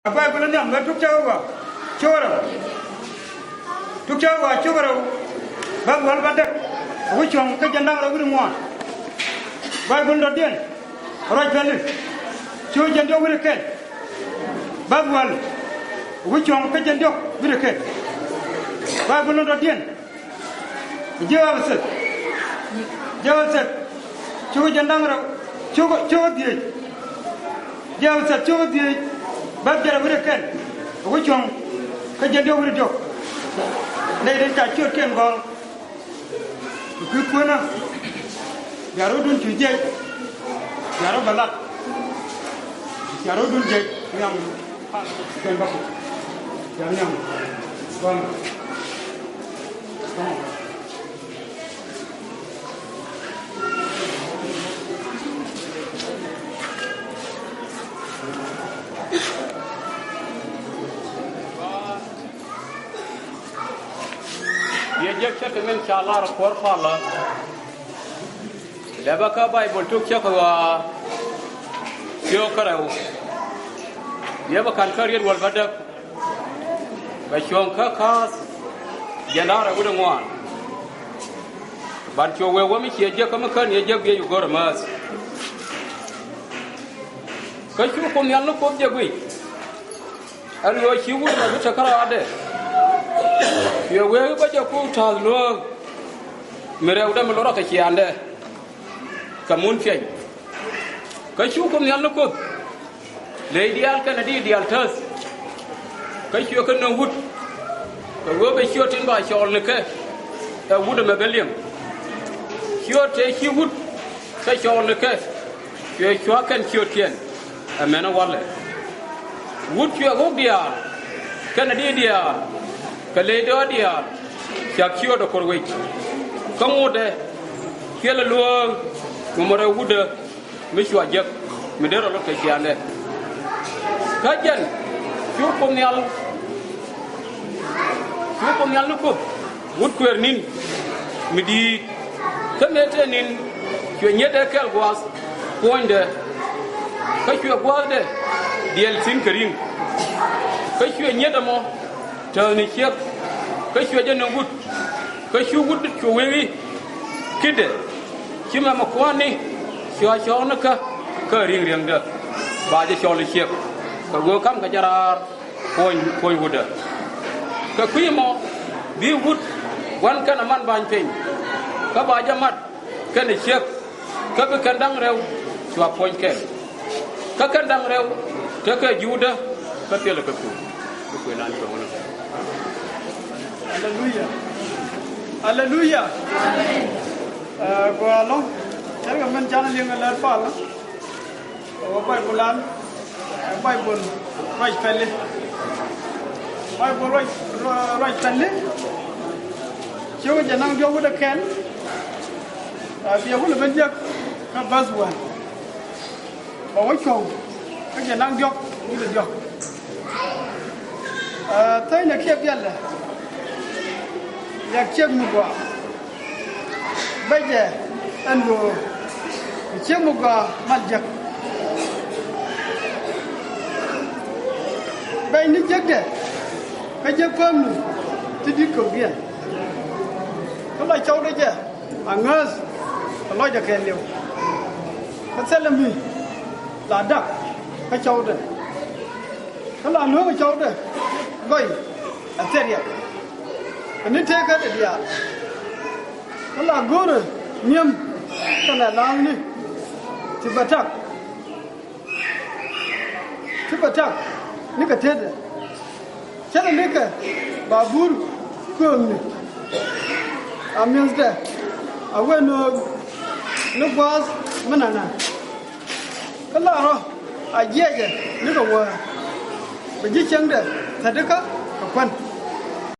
apa pun ni ambil tuk cawa, cora, tuk cawa cora, bang wal badak, aku cuma kejandang lagu ni muan, bang pun dodian, orang pelik, cuma jandok berikan, bang wal, aku cuma kejandok berikan, bang pun dodian, jawab set, cuma jandang lagu, cuma dia, jawab set cuma dia. Bab jara berikan, aku cuma kerja dia beri jok. Nai dia cacur kian gol, aku pun na, jaro dun cuci, jaro balat, jaro dun jek, yang kian baku, yang gol. Yajak cakap insyaAllah rakor khala. Lebaka Bible tu cakap wa siokaraw. Dia bukan karier wal badak. Bashong kakas janara udah muan. Bantu we wami yajak kamu kan yajak dia juga mas. Kacu kom yang lu kom jagui. Alu siwu na cakara ada. Ya we baca ku thallo mere udah melora ke ciande kamun fiai kacu kom yalla ko le ideal kan di ideal tas kacu kan no hut ko go be shotin ba shol ne ke ta wuda magaliam shote shi hut ka shol ne ke ye shwa kan shotien amena wala wut yo go dia kan di dia kaledo dia yakio do korwei kamode kela luo ngomore wuda mishwa jak midero lo ke jande kajan chukom nyal ko wud kwernin midi kamete nin kwenyede kel gwas poinde kachwe gwalde diel sin karin kachwe nyeda mo tani chep kachwe jana wud kachwe wud chwewi kide chima makwani chwa chona ka ring da baje chole chep ka go kam ka jarar poin wuda ka kuimo bi wud wan kana man ban pen ka baje mat kana chep ka be kandang rew chwa poin ken ka kandang rew ta ka juda ka pele ka ku nan ko wona. Hallelujah. Hallelujah. Amen. Gua saya kan jalan yang lepas lah. Bible right pelle. Bible right pelle. Cuma jangan jauh dah kan. Dia pun lebih jak ke baswan. Bawa kau. Jangan jauh, udah jauh. Tapi nak siap jalan. Yak cek muka, baca, anu, cek muka majak. Baik ni cek deh, kerja kamu, jadi kebian. Kalau jauh aja, angas, kalau jaga leu. Pasal lembih, ladak, kacau deh. Kalau anu kacau deh, goi, asyik. Ini teka dia. Kalau guru niam, kalau lang ni, cibatak, ni kata. Cara ni ke babur kong ni. Amians dah. Awen no bas mana na. Kalau roh aje ni kau. Bagi cang dah. Sedekah kapan?